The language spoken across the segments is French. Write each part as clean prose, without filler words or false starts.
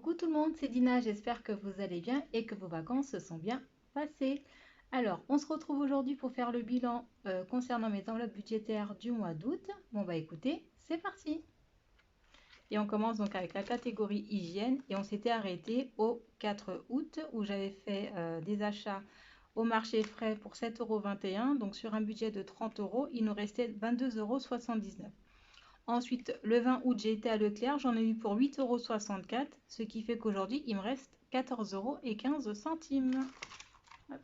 Coucou tout le monde, c'est Dina, j'espère que vous allez bien et que vos vacances se sont bien passées. Alors, on se retrouve aujourd'hui pour faire le bilan concernant mes enveloppes budgétaires du mois d'août. Bon bah écoutez, c'est parti. Et on commence donc avec la catégorie hygiène et on s'était arrêté au 4 août où j'avais fait des achats au marché frais pour 7,21 €. Donc sur un budget de 30 €, il nous restait 22,79 €. Ensuite, le 20 août, j'ai été à Leclerc, j'en ai eu pour 8,64 €, ce qui fait qu'aujourd'hui, il me reste 14,15 €.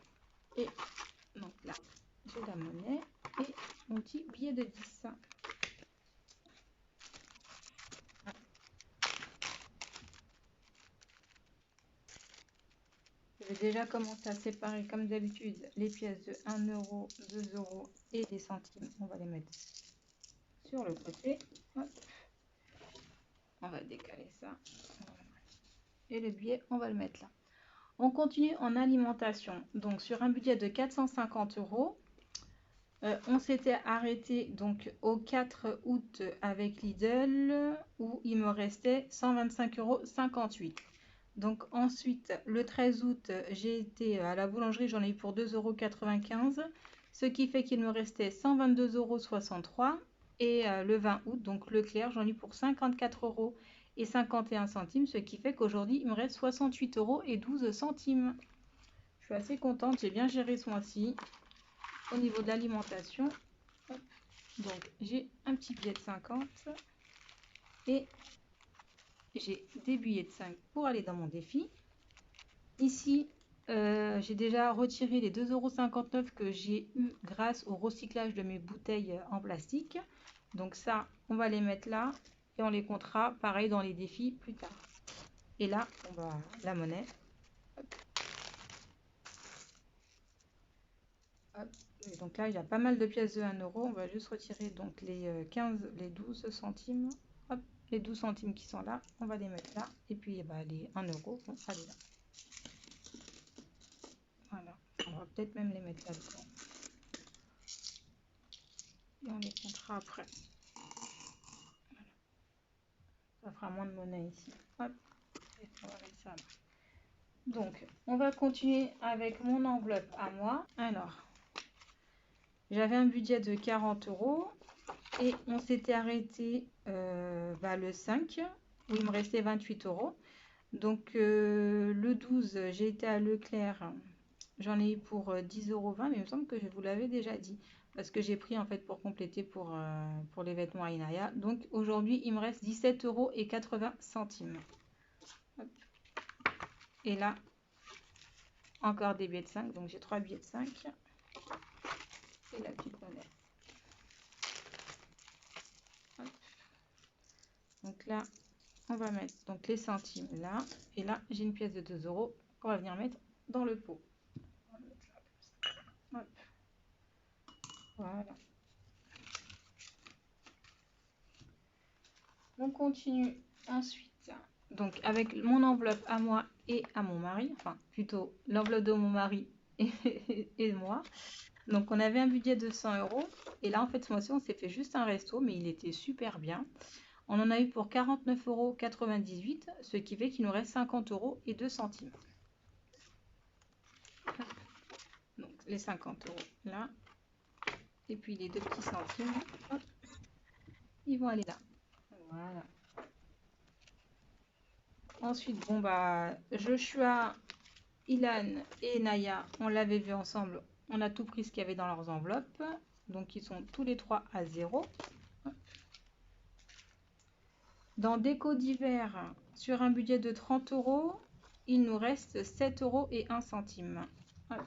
Et donc là, j'ai la monnaie et mon petit billet de 10. Je vais déjà commencer à séparer, comme d'habitude, les pièces de 1 €, 2 € et des centimes. On va les mettre sur le côté. Hop. On va décaler ça. Et le billet, on va le mettre là. On continue en alimentation. Donc sur un budget de 450 €, on s'était arrêté donc au 4 août avec Lidl où il me restait 125,58 €. Donc ensuite, le 13 août, j'ai été à la boulangerie, j'en ai eu pour 2,95 €, ce qui fait qu'il me restait 122,63 €. Et le 20 août, donc Leclerc, j'en ai eu pour 54,51 €, ce qui fait qu'aujourd'hui, il me reste 68,12 €. Je suis assez contente, j'ai bien géré ce mois-ci au niveau de l'alimentation. Donc j'ai un petit billet de 50 et j'ai des billets de 5 pour aller dans mon défi. Ici, j'ai déjà retiré les 2,59 € que j'ai eu grâce au recyclage de mes bouteilles en plastique. Donc ça, on va les mettre là et on les comptera pareil dans les défis plus tard. Et là, on va la monnaie. Hop. Hop. Et donc là, il y a pas mal de pièces de 1 €. On va juste retirer donc les 12 centimes. Hop, les 12 centimes qui sont là, on va les mettre là. Et puis bah, les 1 € vont aller là. Voilà, on va peut-être même les mettre là-dedans. Et on les comptera après. Voilà. Ça fera moins de monnaie ici. Hop, et on va mettre ça là. Donc, on va continuer avec mon enveloppe à moi. Alors, j'avais un budget de 40 € et on s'était arrêté le 5 où il me restait 28 €. Donc, le 12, j'ai été à Leclerc. J'en ai eu pour 10,20 €, mais il me semble que je vous l'avais déjà dit. Parce que j'ai pris en fait pour compléter pour les vêtements à Inaya. Donc aujourd'hui, il me reste 17,80 €. Hop. Et là, encore des billets de 5. Donc j'ai 3 billets de 5. Et la petite monnaie. Hop. Donc là, on va mettre donc les centimes là. Et là, j'ai une pièce de 2 € qu'on va venir mettre dans le pot. On va mettre là comme ça. Hop. Voilà. On continue ensuite donc avec mon enveloppe à moi et à mon mari, enfin plutôt l'enveloppe de mon mari et moi. Donc on avait un budget de 100 € et là en fait ce mois-ci on s'est fait juste un resto mais il était super bien. On en a eu pour 49,98 €, ce qui fait qu'il nous reste 50,02 €. Donc les 50 € là et puis les deux petits centimes, hop, ils vont aller là. Voilà. Ensuite, bon bah, Joshua, Ilan et Naya, on l'avait vu ensemble, on a tout pris ce qu'il y avait dans leurs enveloppes. Donc ils sont tous les trois à 0. Dans déco d'hiver, sur un budget de 30 €, il nous reste 7 € et 1 centime. Hop.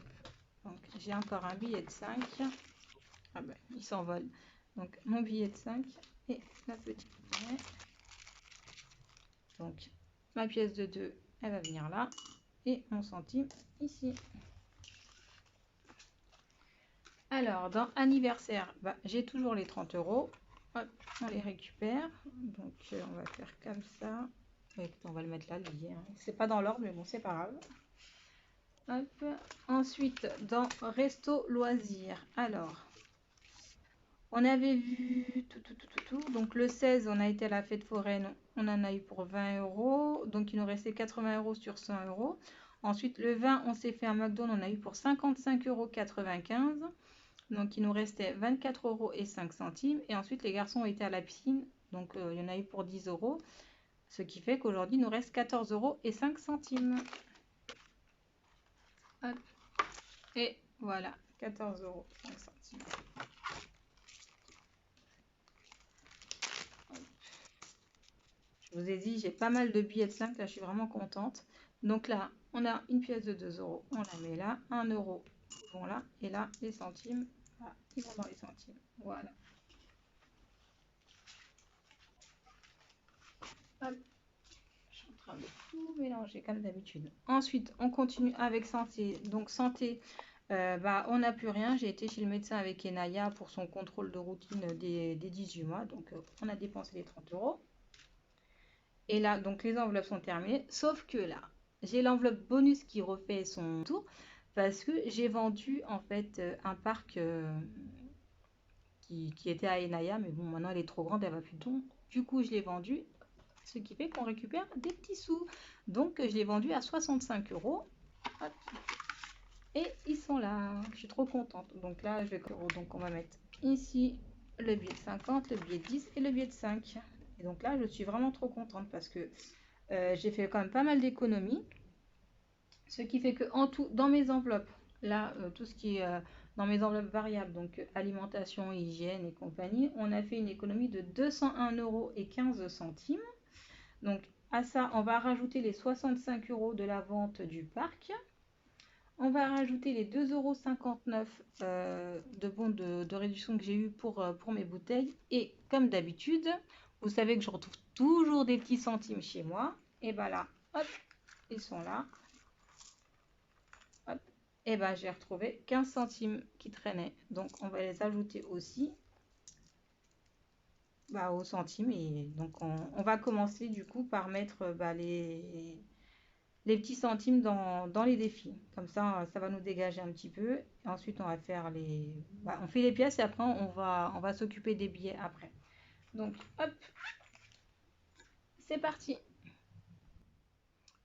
Donc j'ai encore un billet de 5. Ah ben, il s'envole. Donc mon billet de 5 et la petite monnaie. Donc ma pièce de 2, elle va venir là. Et mon centime ici. Alors, dans anniversaire, bah, j'ai toujours les 30 €. Hop, on les récupère. Donc, on va faire comme ça. Et on va le mettre là, le billet. Hein. C'est pas dans l'ordre, mais bon, c'est pas grave. Hop. Ensuite, dans resto loisirs. Alors, On avait vu tout. Donc le 16, on a été à la fête foraine, on en a eu pour 20 €. Donc il nous restait 80 € sur 100 €. Ensuite le 20, on s'est fait un McDo, on a eu pour 55,95 €. Donc il nous restait 24,05 €. Et ensuite les garçons ont été à la piscine, donc il y en a eu pour 10 €. Ce qui fait qu'aujourd'hui il nous reste 14,05 €. Hop. Et voilà, 14,05 €. Je vous ai dit, j'ai pas mal de billets de 5, là je suis vraiment contente. Donc là, on a une pièce de 2 €, on la met là, 1 €, ils vont là, et là, les centimes, là, ils vont dans les centimes. Voilà. Hop. Je suis en train de tout mélanger comme d'habitude. Ensuite, on continue avec santé. Donc santé, on n'a plus rien. J'ai été chez le médecin avec Enaya pour son contrôle de routine des 18 mois. Donc on a dépensé les 30 €. Et là, donc les enveloppes sont terminées. Sauf que là, j'ai l'enveloppe bonus qui refait son tour parce que j'ai vendu en fait un parc qui était à Enaya. Mais bon, maintenant elle est trop grande, elle va plus de don. Du coup, je l'ai vendu, ce qui fait qu'on récupère des petits sous. Donc, je l'ai vendu à 65 €. Hop. Et ils sont là. Je suis trop contente. Donc là, je vais... Donc, on va mettre ici le billet de 50, le billet de 10 et le billet de 5. Et donc là, je suis vraiment trop contente parce que j'ai fait quand même pas mal d'économies. Ce qui fait que en tout, dans mes enveloppes, là, tout ce qui est dans mes enveloppes variables, donc alimentation, hygiène et compagnie, on a fait une économie de 201,15 €. Donc à ça, on va rajouter les 65 € de la vente du parc. On va rajouter les 2,59 € de bons de réduction que j'ai eu pour mes bouteilles. Et comme d'habitude, vous savez que je retrouve toujours des petits centimes chez moi. Et bien là, hop, ils sont là. Hop. Et ben j'ai retrouvé 15 centimes qui traînaient. Donc on va les ajouter aussi aux centimes. Et donc on va commencer du coup par mettre les petits centimes dans les défis. Comme ça va nous dégager un petit peu. Et ensuite, on va faire on fait les pièces et après, on va s'occuper des billets après. Donc, hop, c'est parti.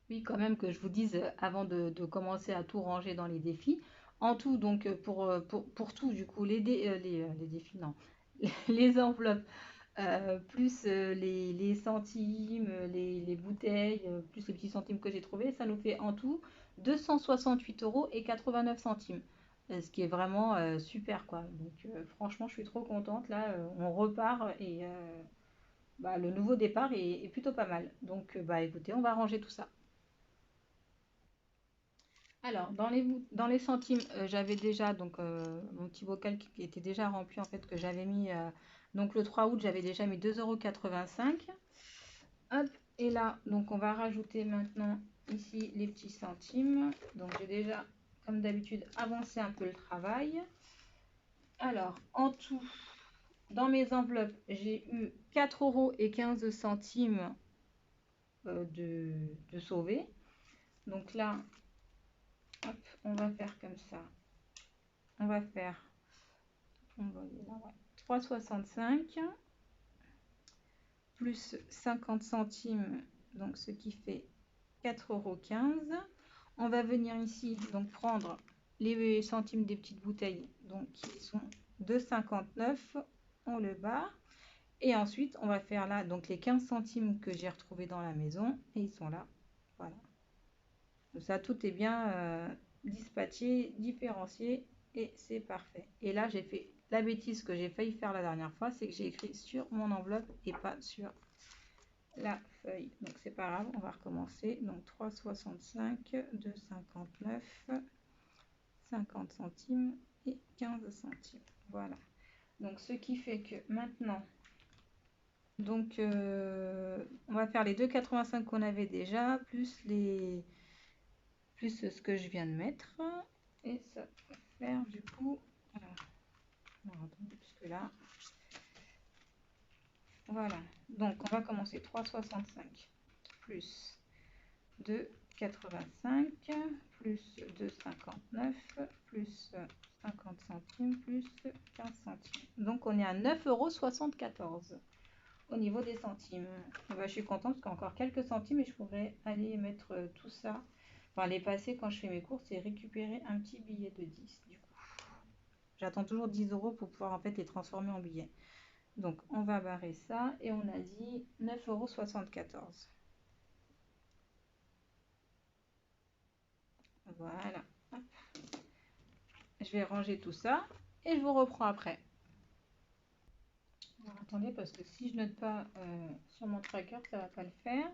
Oui, quand même que je vous dise avant de commencer à tout ranger dans les défis. En tout, donc, pour tout, du coup, les défis, non, les enveloppes, plus les centimes, les bouteilles, plus les petits centimes que j'ai trouvés, ça nous fait en tout 268,89 €. Ce qui est vraiment super, quoi. Donc franchement, je suis trop contente. Là, on repart et le nouveau départ est plutôt pas mal. Donc écoutez, on va ranger tout ça. Alors, dans les centimes, j'avais déjà donc mon petit bocal qui était déjà rempli en fait que j'avais mis donc le 3 août, j'avais déjà mis 2,85 €. Hop, et là, donc on va rajouter maintenant ici les petits centimes. Donc j'ai déjà, comme d'habitude, avancé un peu le travail. Alors, en tout, dans mes enveloppes, j'ai eu 4,15 € de sauver. Donc là, hop, on va faire comme ça. On va faire 3,65 € plus 50 centimes, donc ce qui fait 4,15 €. On va venir ici donc prendre les centimes des petites bouteilles, donc qui sont 2,59 €. On le barre. Et ensuite, on va faire là donc les 15 centimes que j'ai retrouvés dans la maison. Et ils sont là. Voilà. Donc ça, tout est bien dispatché, différencié. Et c'est parfait. Et là, j'ai fait la bêtise que j'ai failli faire la dernière fois. C'est que j'ai écrit sur mon enveloppe et pas sur la feuille. Donc c'est pas grave, on va recommencer. Donc 3,65, 2,59, 50 centimes et 15 centimes. Voilà. Donc ce qui fait que maintenant, donc on va faire les 2,85 qu'on avait déjà, plus ce que je viens de mettre. Et ça va faire du coup. Alors attendez, puisque là. Voilà. Donc on va commencer 3,65 plus 2,85 plus 2,59 plus 50 centimes plus 15 centimes. Donc on est à 9,74 € au niveau des centimes. Et ben, je suis contente parce qu'il y a encore quelques centimes et je pourrais aller mettre tout ça, enfin les passer quand je fais mes courses et récupérer un petit billet de 10 du coup. J'attends toujours 10 € pour pouvoir en fait les transformer en billets. Donc on va barrer ça et on a dit 9,74 €. Voilà. Hop. Je vais ranger tout ça et je vous reprends après. Alors, attendez, parce que si je note pas sur mon tracker, ça va pas le faire.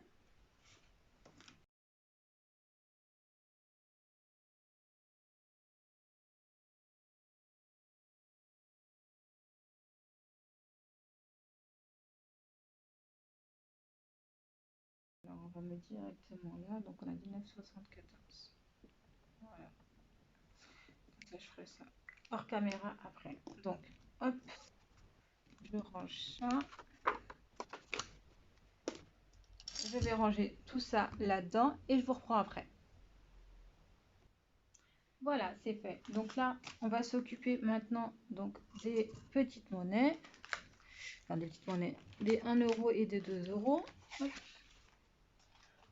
Alors on va mettre directement là, donc on a dit 9,74. Voilà. Comme ça je ferai ça hors caméra après. Donc hop, je range ça. Je vais ranger tout ça là-dedans et je vous reprends après. Voilà, c'est fait. Donc là, on va s'occuper maintenant donc des petites monnaies. Enfin, des petites monnaies. Des 1 € et des 2 €. Hop.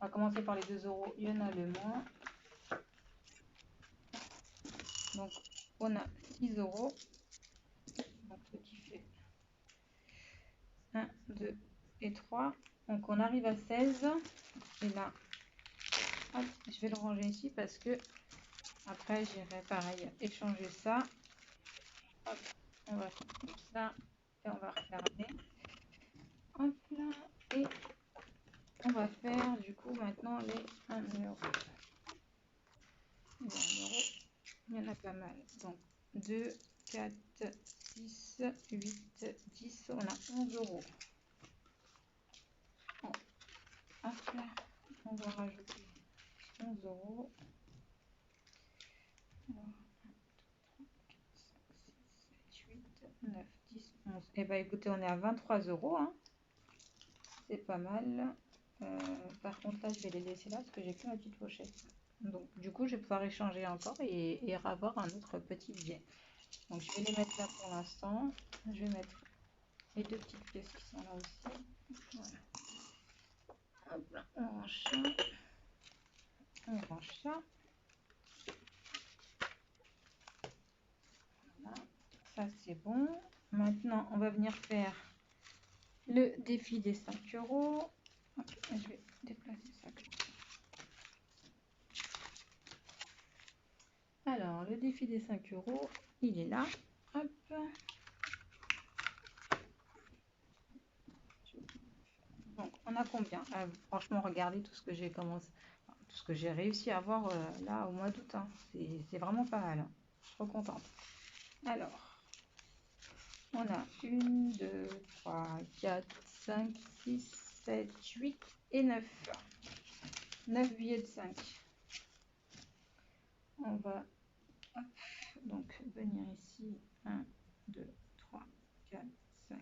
On va commencer par les 2 €. Il y en a le moins. Donc, on a 6 €. Donc, ce qui fait 1, 2 et 3. Donc, on arrive à 16. Et là, hop, je vais le ranger ici parce que après, j'irai pareil échanger ça. Hop, on va faire comme ça. Et on va refermer. Hop là. Et on va faire du coup maintenant les 1 €. Les 1 €. Il y en a pas mal. Donc 2, 4, 6, 8, 10. On a 11 €. Bon, hop là. On va rajouter 11 €. Alors, 1, 2, 3, 4, 5, 6, 7, 8, 9, 10, 11. Et bah écoutez, on est à 23 €. Hein. C'est pas mal. Par contre, là, je vais les laisser là parce que j'ai que ma petite pochette. Donc, du coup, je vais pouvoir échanger encore et avoir un autre petit billet. Donc, je vais les mettre là pour l'instant. Je vais mettre les deux petites pièces qui sont là aussi. Voilà. Hop là, on range ça. On range ça. Voilà. Ça, c'est bon. Maintenant, on va venir faire le défi des 5 €. Hop, je vais déplacer ça. Alors, le défi des 5 €, il est là. Hop. Donc, on a combien? Franchement, regardez tout ce que j'ai commencé, tout ce que j'ai réussi à avoir là au mois d'août. Hein. C'est vraiment pas mal. Hein. Je suis trop contente. Alors, on a 1, 2, 3, 4, 5, 6, 7, 8 et 9. 9 billets de 5. On va hop, donc venir ici. 1, 2, 3, 4, 5,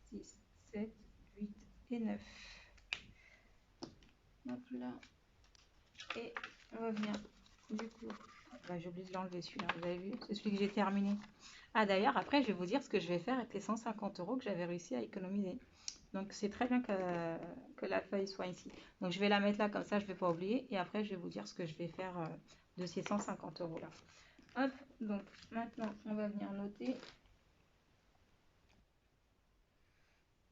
6, 7, 8 et 9. Hop là. Et on va venir du coup. Bah, j'ai oublié de l'enlever celui-là, vous avez vu? C'est celui que j'ai terminé. Ah d'ailleurs, après, je vais vous dire ce que je vais faire avec les 150 € que j'avais réussi à économiser. Donc c'est très bien que la feuille soit ici. Donc je vais la mettre là, comme ça je ne vais pas oublier. Et après, je vais vous dire ce que je vais faire de ces 150 € là. Hop, donc maintenant, on va venir noter.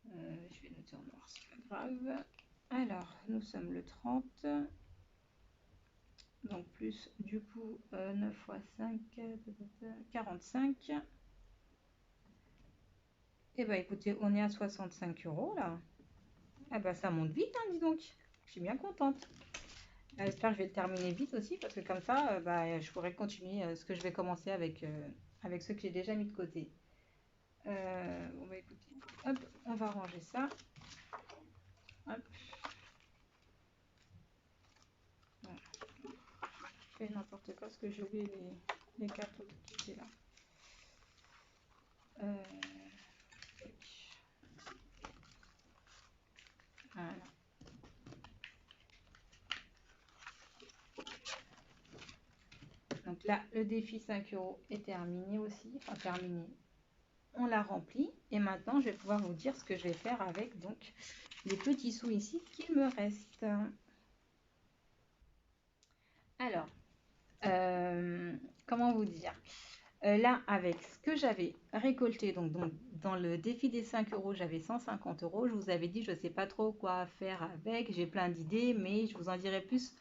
Je vais noter en noir, c'est pas grave. Alors, nous sommes le 30. Donc plus du coup 9 fois 5, 45. Et bah écoutez, on est à 65 € là. Ah bah ça monte vite, hein, dis donc. Je suis bien contente. J'espère que je vais le terminer vite aussi parce que comme ça, bah, je pourrai continuer ce que je vais commencer avec, avec ceux que j'ai déjà mis de côté. Bon bah écoutez, hop, on va ranger ça. Hop. Voilà. Je fais n'importe quoi parce que j'ai oublié les cartes qui étaient là. Voilà. là, le défi 5 € est terminé aussi. Enfin, terminé. On l'a rempli. Et maintenant, je vais pouvoir vous dire ce que je vais faire avec donc les petits sous ici qu'il me reste. Alors, comment vous dire? Là, avec ce que j'avais récolté, donc dans le défi des 5 €, j'avais 150 €. Je vous avais dit, je ne sais pas trop quoi faire avec. J'ai plein d'idées, mais je vous en dirai plus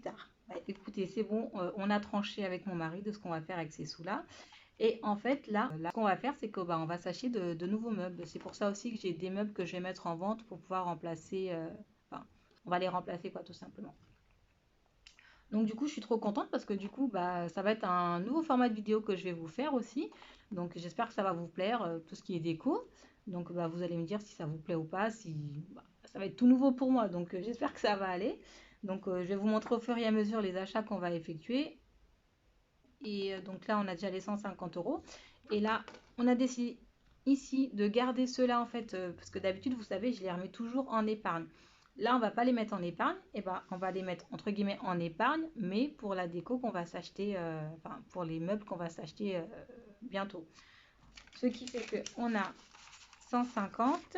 tard. Écoutez, c'est bon, on a tranché avec mon mari de ce qu'on va faire avec ces sous-là. Et en fait, là, ce qu'on va faire, c'est que on va s'acheter de nouveaux meubles. C'est pour ça aussi que j'ai des meubles que je vais mettre en vente pour pouvoir remplacer. Enfin, on va les remplacer, quoi, tout simplement. Donc du coup, je suis trop contente parce que du coup, ça va être un nouveau format de vidéo que je vais vous faire aussi. Donc j'espère que ça va vous plaire, tout ce qui est déco. Donc vous allez me dire si ça vous plaît ou pas, si ça va être tout nouveau pour moi. Donc j'espère que ça va aller. Donc je vais vous montrer au fur et à mesure les achats qu'on va effectuer. Et donc là, on a déjà les 150 €. Et là, on a décidé ici de garder ceux-là en fait, parce que d'habitude, vous savez, je les remets toujours en épargne. Là, on va pas les mettre en épargne, et on va les mettre entre guillemets en épargne, mais pour la déco qu'on va s'acheter, enfin pour les meubles qu'on va s'acheter bientôt. Ce qui fait que on a 150,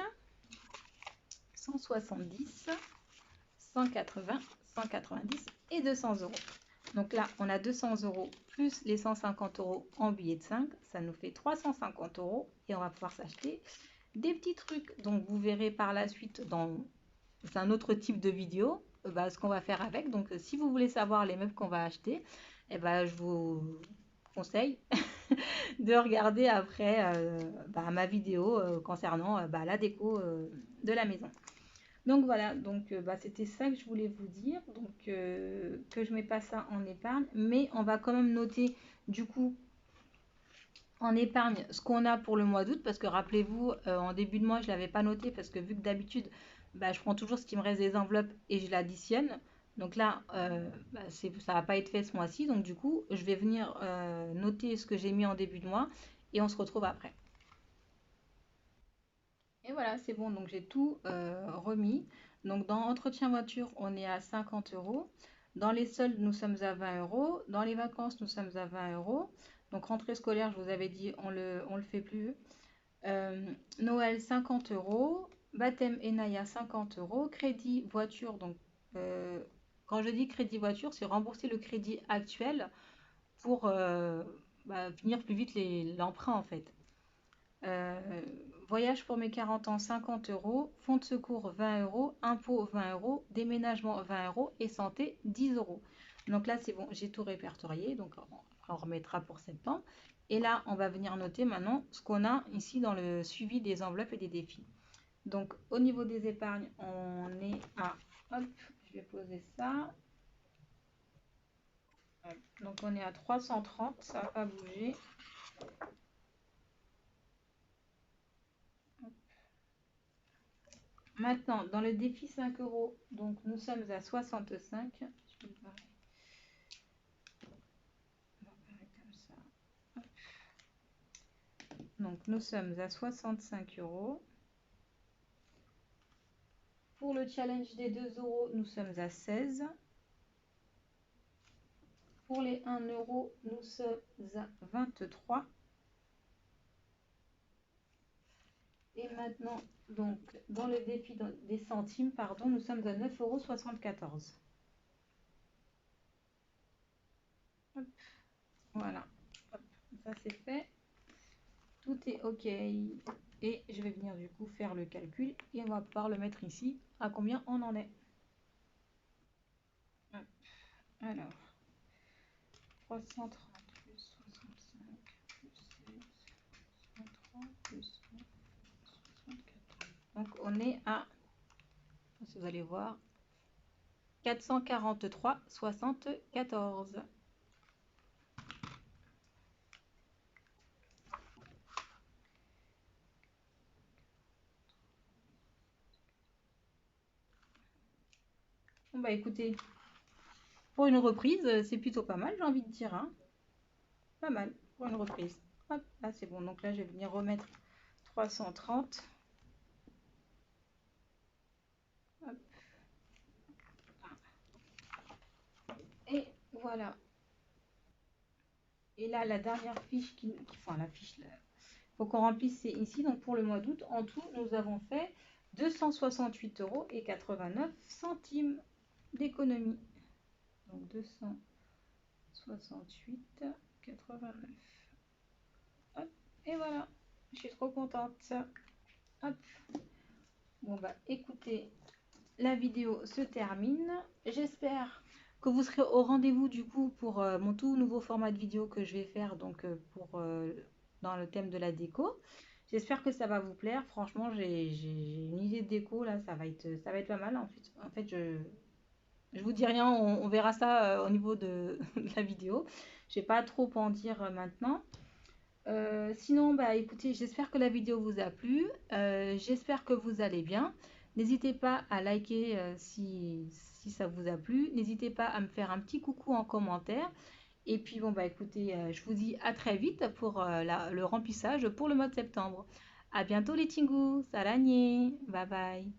170, 180, 190 et 200 €. Donc là, on a 200 € plus les 150 € en billets de 5. Ça nous fait 350 € et on va pouvoir s'acheter des petits trucs. Donc vous verrez par la suite dans un autre type de vidéo ce qu'on va faire avec. Donc si vous voulez savoir les meubles qu'on va acheter, je vous conseille de regarder après ma vidéo concernant la déco de la maison. Donc voilà, donc c'était ça que je voulais vous dire, donc que je mets pas ça en épargne, mais on va quand même noter du coup en épargne ce qu'on a pour le mois d'août, parce que rappelez-vous, en début de mois je l'avais pas noté, parce que vu que d'habitude je prends toujours ce qui me reste des enveloppes et je l'additionne, donc là ça va pas être fait ce mois-ci, donc du coup je vais venir noter ce que j'ai mis en début de mois et on se retrouve après. Et voilà, c'est bon, donc j'ai tout remis. Donc dans entretien voiture, on est à 50 €. Dans les soldes, nous sommes à 20 €. Dans les vacances, nous sommes à 20 €. Donc rentrée scolaire, je vous avais dit, on le fait plus. Noël, 50 €. Baptême et Naya, 50 €. Crédit voiture, donc quand je dis crédit voiture, c'est rembourser le crédit actuel pour finir plus vite l'emprunt en fait. Voyage pour mes 40 ans, 50 €. Fonds de secours, 20 €. Impôts, 20 €. Déménagement, 20 € et santé, 10 €. Donc là, c'est bon, j'ai tout répertorié. Donc on remettra pour septembre. Et là, on va venir noter maintenant ce qu'on a ici dans le suivi des enveloppes et des défis. Donc au niveau des épargnes, on est à... Hop, je vais poser ça. Donc on est à 330, ça va pas bouger. Maintenant, dans le défi 5 €, donc nous sommes à 65. Je vais le barrer. On va barrer comme ça. Hop. Donc nous sommes à 65 €. Pour le challenge des 2 €, nous sommes à 16. Pour les 1 €, nous sommes à 23. Et maintenant, donc, dans le défi des centimes, pardon, nous sommes à 9,74 €. Voilà, hop, ça c'est fait. Tout est OK. Et je vais venir du coup faire le calcul et on va pouvoir le mettre ici à combien on en est. Hop. Alors, 330 plus 65 plus 16, 23 plus 9, 74. Donc on est à, si vous allez voir, 443,74. Bon écoutez, pour une reprise, c'est plutôt pas mal, j'ai envie de dire, hein. Pas mal pour une reprise. Hop, là c'est bon. Donc là, je vais venir remettre 330. Hop. Et voilà. là, la dernière fiche enfin la fiche, il faut qu'on remplisse, c'est ici. Donc pour le mois d'août, en tout, nous avons fait 268,89 € d'économie. Donc 268,89. Hop, et voilà. Je suis trop contente. Hop. Bon bah écoutez, la vidéo se termine. J'espère que vous serez au rendez-vous du coup pour mon tout nouveau format de vidéo que je vais faire donc dans le thème de la déco. J'espère que ça va vous plaire. Franchement, j'ai une idée de déco là, ça va être pas mal. En fait, je vous dis rien, on verra ça au niveau de, de la vidéo. Je vais pas trop en dire maintenant. Sinon, bah écoutez, j'espère que la vidéo vous a plu. J'espère que vous allez bien. N'hésitez pas à liker si ça vous a plu. N'hésitez pas à me faire un petit coucou en commentaire. Et puis bon bah écoutez, je vous dis à très vite pour le remplissage pour le mois de septembre. À bientôt les Tingus. Salagné. Bye bye.